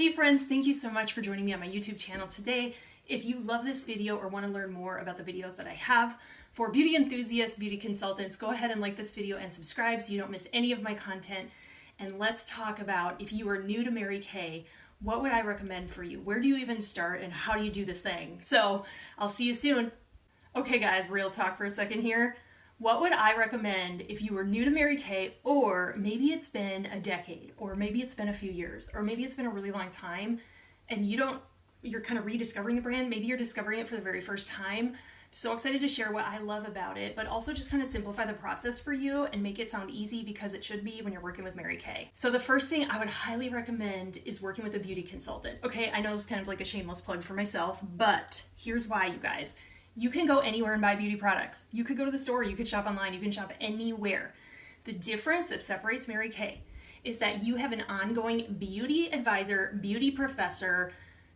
Hey friends, thank you so much for joining me on my YouTube channel today. If you love this video or want to learn more about the videos that I have for beauty enthusiasts, beauty consultants, go ahead and like this video and subscribe so you don't miss any of my content. And let's talk about, if you are new to Mary Kay, what would I recommend for you? Where do you even start and how do you do this thing? So I'll see you soon. Okay guys, real talk for a second here. What would I recommend if you were new to Mary Kay, or maybe it's been a decade, or maybe it's been a few years, or maybe it's been a really long time and you're kind of rediscovering the brand, maybe you're discovering it for the very first time. So excited to share what I love about it, but also just kind of simplify the process for you and make it sound easy, because it should be when you're working with Mary Kay. So the first thing I would highly recommend is working with a beauty consultant. Okay, I know it's kind of like a shameless plug for myself, but here's why, you guys. You can go anywhere and buy beauty products. You could go to the store, you could shop online, you can shop anywhere. The difference that separates Mary Kay is that you have an ongoing beauty advisor, beauty professor,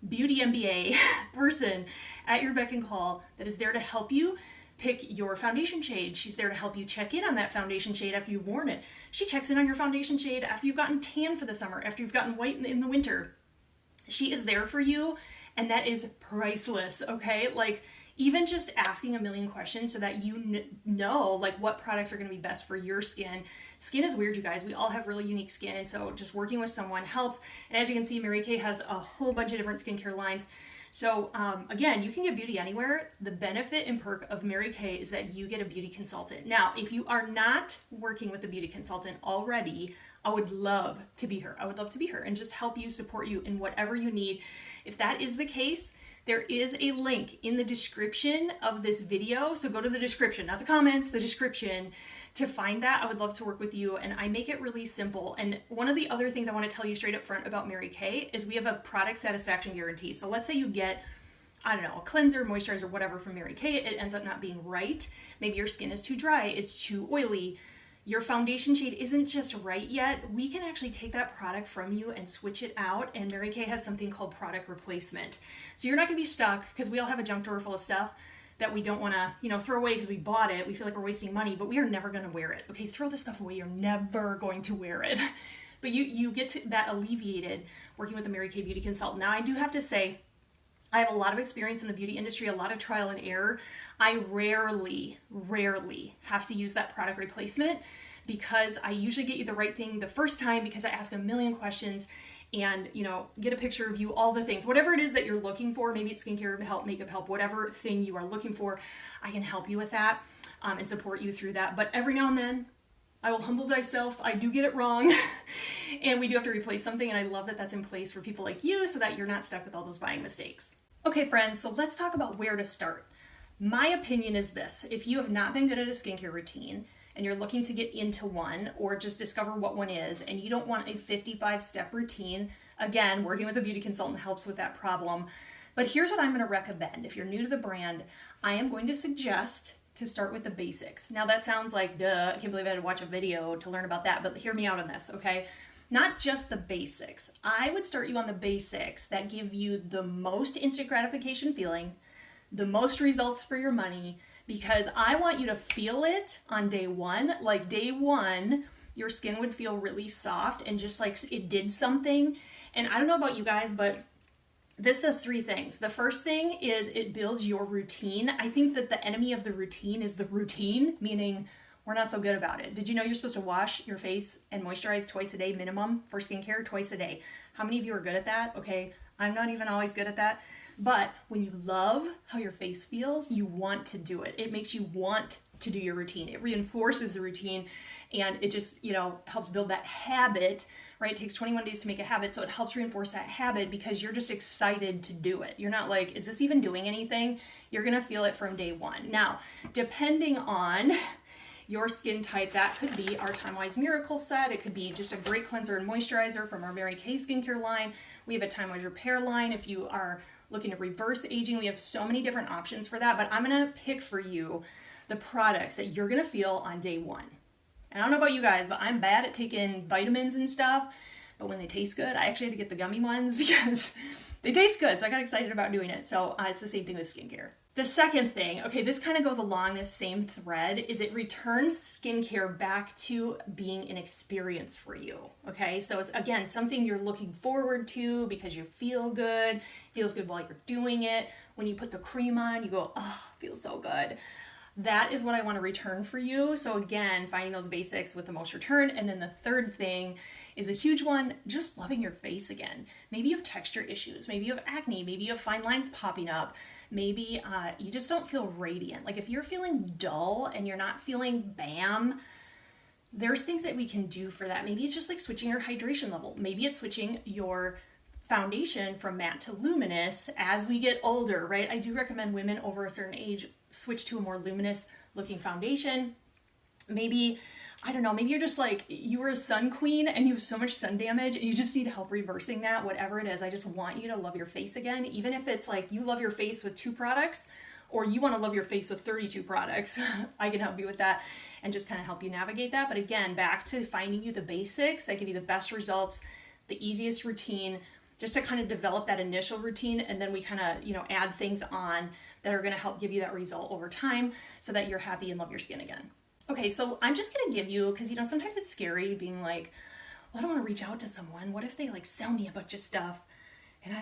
beauty MBA person at your beck and call that is there to help you pick your foundation shade. She's there to help you check in on that foundation shade after you've worn it. She checks in on your foundation shade after you've gotten tan for the summer, after you've gotten white in the winter. She is there for you, and that is priceless, okay? Like, even just asking a million questions so that you know like what products are going to be best for your skin. Skin is weird, you guys. We all have really unique skin, and so just working with someone helps. And as you can see, Mary Kay has a whole bunch of different skincare lines. So again, you can get beauty anywhere. The benefit and perk of Mary Kay is that you get a beauty consultant. Now, if you are not working with a beauty consultant already, I would love to be her. I would love to be her and just help you, support you in whatever you need. If that is the case, there is a link in the description of this video. So go to the description, not the comments, the description, to find that. I would love to work with you, and I make it really simple. And one of the other things I want to tell you straight up front about Mary Kay is we have a product satisfaction guarantee. So let's say you get, I don't know, a cleanser, moisturizer, whatever from Mary Kay. It ends up not being right. Maybe your skin is too dry, it's too oily. Your foundation shade isn't just right yet. We can actually take that product from you and switch it out, and Mary Kay has something called product replacement. So you're not gonna be stuck, because we all have a junk drawer full of stuff that we don't wanna, throw away because we bought it. We feel like we're wasting money, but we are never gonna wear it. Okay, throw this stuff away, you're never going to wear it. But you get that alleviated working with a Mary Kay beauty consultant. Now, I do have to say, I have a lot of experience in the beauty industry, a lot of trial and error. I rarely have to use that product replacement, because I usually get you the right thing the first time, because I ask a million questions and, get a picture of you, all the things, whatever it is that you're looking for. Maybe it's skincare help, makeup help, whatever thing you are looking for, I can help you with that and support you through that. But every now and then, I will humble myself. I do get it wrong and we do have to replace something. And I love that that's in place for people like you, so that you're not stuck with all those buying mistakes. Okay, friends, so let's talk about where to start. My opinion is this: if you have not been good at a skincare routine and you're looking to get into one, or just discover what one is, and you don't want a 55-step routine, again, working with a beauty consultant helps with that problem. But here's what I'm going to recommend. If you're new to the brand, I am going to suggest to start with the basics. Now that sounds like, duh, I can't believe I had to watch a video to learn about that, but hear me out on this, okay? Not just the basics. I would start you on the basics that give you the most instant gratification feeling, the most results for your money, because I want you to feel it on day one. Like day one, your skin would feel really soft and just like it did something. And I don't know about you guys, but this does three things. The first thing is it builds your routine. I think that the enemy of the routine is the routine, meaning we're not so good about it. Did you know you're supposed to wash your face and moisturize twice a day minimum for skincare? Twice a day. How many of you are good at that? Okay, I'm not even always good at that. But when you love how your face feels, you want to do it. It makes you want to do your routine. It reinforces the routine, and it just, helps build that habit, right? It takes 21 days to make a habit, so it helps reinforce that habit because you're just excited to do it. You're not like, is this even doing anything? You're gonna feel it from day one. Now, depending on your skin type, that could be our Time-Wise Miracle set. It could be just a great cleanser and moisturizer from our Mary Kay skincare line. We have a Time-Wise Repair line. If you are looking to reverse aging, we have so many different options for that, but I'm gonna pick for you the products that you're gonna feel on day one. And I don't know about you guys, but I'm bad at taking vitamins and stuff, but when they taste good, I actually had to get the gummy ones because they taste good, so I got excited about doing it. So it's the same thing with skincare. The second thing, okay, this kind of goes along this same thread, is it returns skincare back to being an experience for you, okay? So it's, again, something you're looking forward to because you feel good, feels good while you're doing it. When you put the cream on, you go, oh, feels so good. That is what I want to return for you. So again, finding those basics with the most return. And then the third thing is a huge one, just loving your face again. Maybe you have texture issues, maybe you have acne, maybe you have fine lines popping up. Maybe you just don't feel radiant. Like if you're feeling dull and you're not feeling bam, there's things that we can do for that. Maybe it's just like switching your hydration level. Maybe it's switching your foundation from matte to luminous as we get older, right? I do recommend women over a certain age switch to a more luminous looking foundation. Maybe, I don't know, maybe you're just like, you were a sun queen and you have so much sun damage and you just need help reversing that, whatever it is. I just want you to love your face again, even if it's like you love your face with 2 products or you want to love your face with 32 products. I can help you with that and just kind of help you navigate that. But again, back to finding you the basics that give you the best results, the easiest routine, just to kind of develop that initial routine, and then we kind of, you know, add things on that are going to help give you that result over time so that you're happy and love your skin again. Okay, so I'm just going to give you, because, you know, sometimes it's scary being like, well, I don't want to reach out to someone. What if they like sell me a bunch of stuff and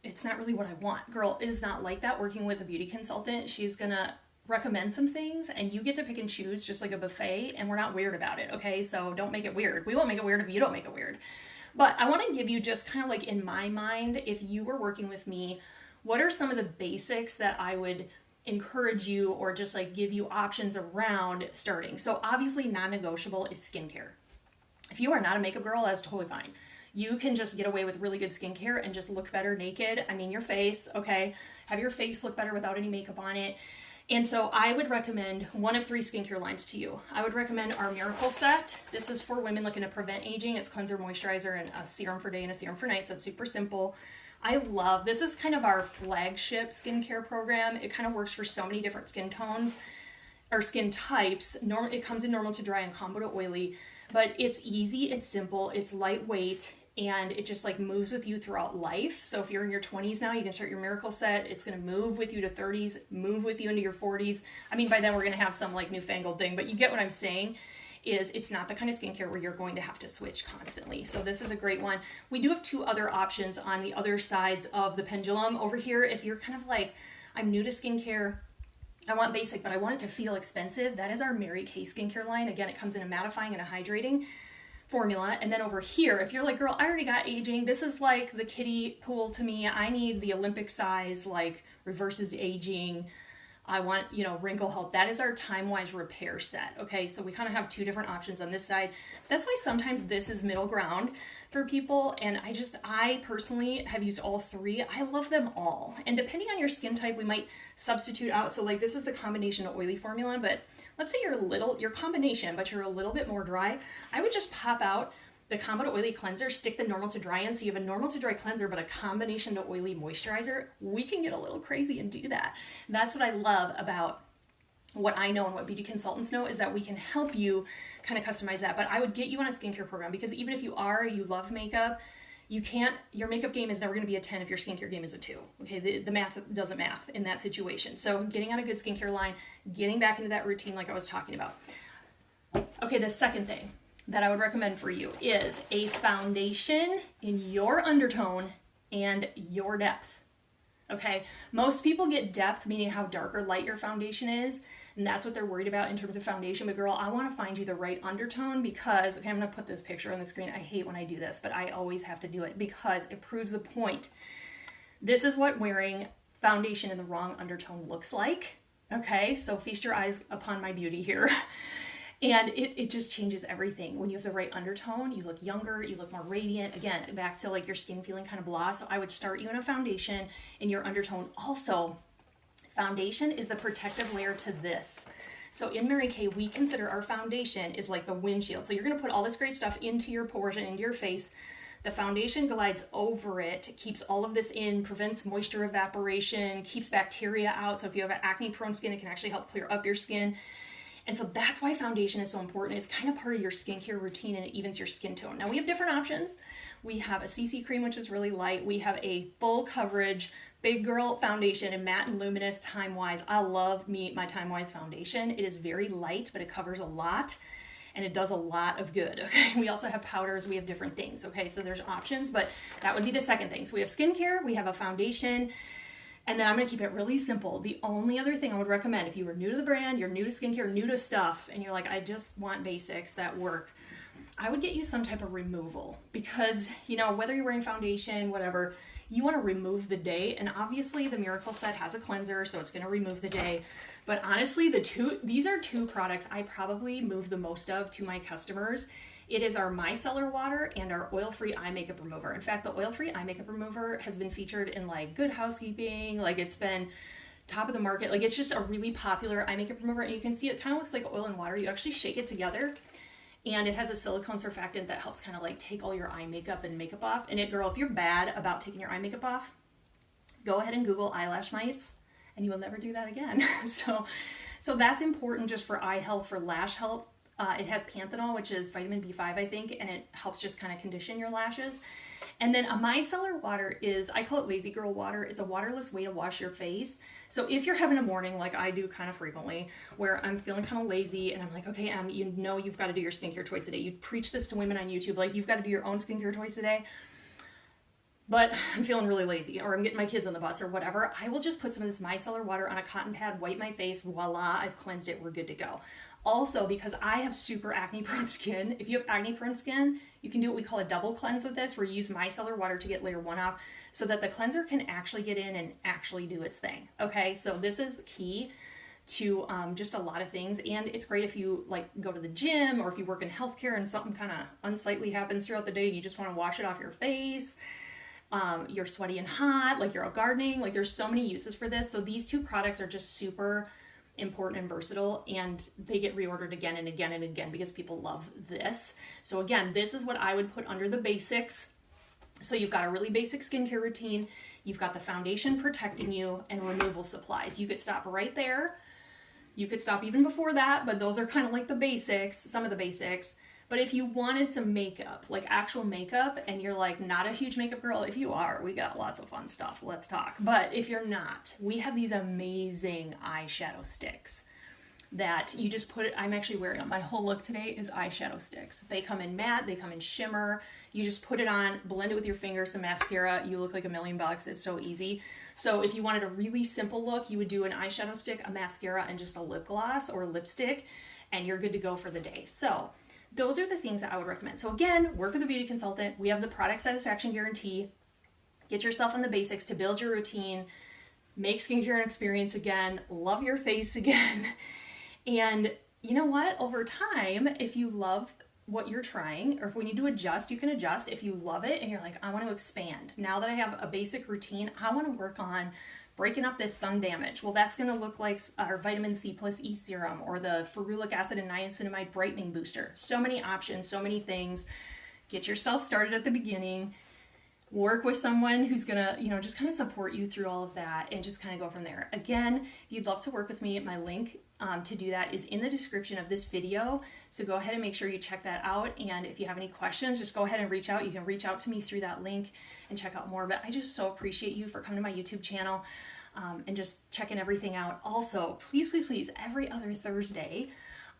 it's not really what I want. Girl, it is not like that. Working with a beauty consultant, she's going to recommend some things and you get to pick and choose just like a buffet, and we're not weird about it. Okay, so don't make it weird. We won't make it weird if you don't make it weird. But I want to give you just kind of like in my mind, if you were working with me, what are some of the basics that I would encourage you or just like give you options around starting? So obviously non-negotiable is skincare. If you are not a makeup girl, that's totally fine. You can just get away with really good skincare and just look better naked. I mean, your face, okay? Have your face look better without any makeup on it. And so I would recommend one of 3 skincare lines to you. I would recommend our Miracle Set. This is for women looking to prevent aging. It's cleanser, moisturizer, and a serum for day and a serum for night. So it's super simple. I love, this is kind of our flagship skincare program. It kind of works for so many different skin tones or skin types. It comes in normal to dry and combo to oily, but it's easy, it's simple, it's lightweight, and it just like moves with you throughout life. So if you're in your 20s now, you can start your Miracle Set. It's going to move with you to 30s, move with you into your 40s. I mean, by then we're going to have some like newfangled thing, but you get what I'm saying. Is it's not the kind of skincare where you're going to have to switch constantly. So this is a great one. We do have 2 other options on the other sides of the pendulum over here. If you're kind of like, I'm new to skincare, I want basic, but I want it to feel expensive, that is our Mary Kay skincare line. Again, it comes in a mattifying and a hydrating formula. And then over here, if you're like, girl, I already got aging, this is like the kiddie pool to me, I need the Olympic size, like reverses aging, I want, you know, wrinkle help. That is our time-wise repair set. Okay, so we kind of have 2 different options on this side. That's why sometimes this is middle ground for people. And I personally have used all 3. I love them all. And depending on your skin type, we might substitute out. So like this is the combination of oily formula, but let's say your combination, but you're a little bit more dry. I would just pop out the combo to oily cleanser, stick the normal to dry in, so you have a normal to dry cleanser, but a combination to oily moisturizer. We can get a little crazy and do that. That's what I love about what I know and what beauty consultants know, is that we can help you kind of customize that. But I would get you on a skincare program, because even if you love makeup, your makeup game is never going to be a 10 if your skincare game is a 2. Okay, the math doesn't math in that situation. So getting on a good skincare line, getting back into that routine like I was talking about. Okay, the second thing that I would recommend for you is a foundation in your undertone and your depth. Okay, most people get depth, meaning how dark or light your foundation is, and that's what they're worried about in terms of foundation. But girl, I want to find you the right undertone, because, okay, I'm going to put this picture on the screen. I hate when I do this, but I always have to do it because it proves the point. This is what wearing foundation in the wrong undertone looks like. Okay, so feast your eyes upon my beauty here. And it just changes everything. When you have the right undertone, you look younger, you look more radiant. Again, back to like your skin feeling kind of blah. So I would start you in a foundation in your undertone. Also, foundation is the protective layer to this. So in Mary Kay, we consider our foundation is like the windshield. So you're going to put all this great stuff into your pores and into your face. The foundation glides over it, keeps all of this in, prevents moisture evaporation, keeps bacteria out. So if you have an acne-prone skin, it can actually help clear up your skin. And so that's why foundation is so important. It's kind of part of your skincare routine, and it evens your skin tone. Now we have different options. We have a CC cream, which is really light. We have a full coverage big girl foundation in matte and luminous Time Wise. I love my Time Wise foundation. It is very light, but it covers a lot and it does a lot of good. Okay, we also have powders, we have different things. Okay, so there's options, but that would be the second thing. So we have skincare, we have a foundation, and then I'm gonna keep it really simple. The only other thing I would recommend, if you were new to the brand, you're new to skincare, new to stuff, and you're like, I just want basics that work, I would get you some type of removal, because, you know, whether you're wearing foundation, whatever, you want to remove the day. And obviously the Miracle Set has a cleanser, so it's going to remove the day. But honestly, these are two products I probably move the most of to my customers. It is our micellar water and our oil-free eye makeup remover. In fact, the oil-free eye makeup remover has been featured in like Good Housekeeping, like it's been top of the market. Like it's just a really popular eye makeup remover, and you can see it kind of looks like oil and water. You actually shake it together, and it has a silicone surfactant that helps kind of like take all your eye makeup and makeup off. And girl, if you're bad about taking your eye makeup off, go ahead and Google eyelash mites and you will never do that again. So that's important just for eye health, for lash health. It has panthenol, which is vitamin B5, I think, and it helps just kind of condition your lashes. And then a micellar water is, I call it lazy girl water. It's a waterless way to wash your face. So if you're having a morning, like I do kind of frequently, where I'm feeling kind of lazy and I'm like, okay, you know you've got to do your skincare twice a day. You preach this to women on YouTube, like you've got to do your own skincare twice a day. But I'm feeling really lazy, or I'm getting my kids on the bus or whatever. I will just put some of this micellar water on a cotton pad, wipe my face, voila, I've cleansed it, we're good to go. Also, because I have super acne prone skin, if you have acne prone skin, you can do what we call a double cleanse with this, where you use micellar water to get layer 1 off so that the cleanser can actually get in and actually do its thing. Okay, so this is key to just a lot of things, and it's great if you like go to the gym or if you work in healthcare and something kind of unsightly happens throughout the day and you just want to wash it off your face. You're sweaty and hot, like you're out gardening, like there's so many uses for this. So these two products are just super important and versatile, and they get reordered again and again and again because people love this. So again, this is what I would put under the basics. So you've got a really basic skincare routine, you've got the foundation protecting you, and removal supplies. You could stop right there. You could stop even before that, but those are kind of like the basics, some of the basics. But if you wanted some makeup, like actual makeup, and you're like not a huge makeup girl, if you are, we got lots of fun stuff, let's talk. But if you're not, we have these amazing eyeshadow sticks that you just put it, I'm actually wearing them. My whole look today is eyeshadow sticks. They come in matte, they come in shimmer. You just put it on, blend it with your fingers, some mascara, you look like $1,000,000. It's so easy. So if you wanted a really simple look, you would do an eyeshadow stick, a mascara, and just a lip gloss or lipstick, and you're good to go for the day. So those are the things that I would recommend. So again, work with a beauty consultant. We have the product satisfaction guarantee. Get yourself on the basics to build your routine, make skincare an experience again, love your face again. And you know what? Over time, if you love what you're trying, or if we need to adjust, you can adjust. If you love it and you're like, I want to expand. Now that I have a basic routine, I want to work on breaking up this sun damage. Well, that's going to look like our vitamin C plus E serum, or the ferulic acid and niacinamide brightening booster. So many options, so many things. Get yourself started at the beginning. Work with someone who's going to, just kind of support you through all of that, and just kind of go from there. Again, if you'd love to work with me, my link to do that is in the description of this video. So go ahead and make sure you check that out. And if you have any questions, just go ahead and reach out. You can reach out to me through that link and check out more. But I just so appreciate you for coming to my YouTube channel and just checking everything out. Also, please, please, please, every other Thursday,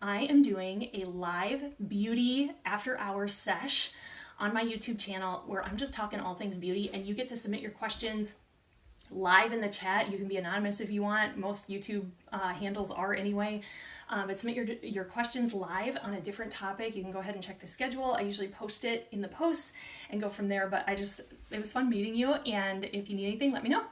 I am doing a live beauty after hours sesh on my YouTube channel where I'm just talking all things beauty, and you get to submit your questions live in the chat. You can be anonymous if you want. Most YouTube handles are anyway. But submit your questions live on a different topic. You can go ahead and check the schedule. I usually post it in the posts and go from there. But it was fun meeting you. And if you need anything, let me know.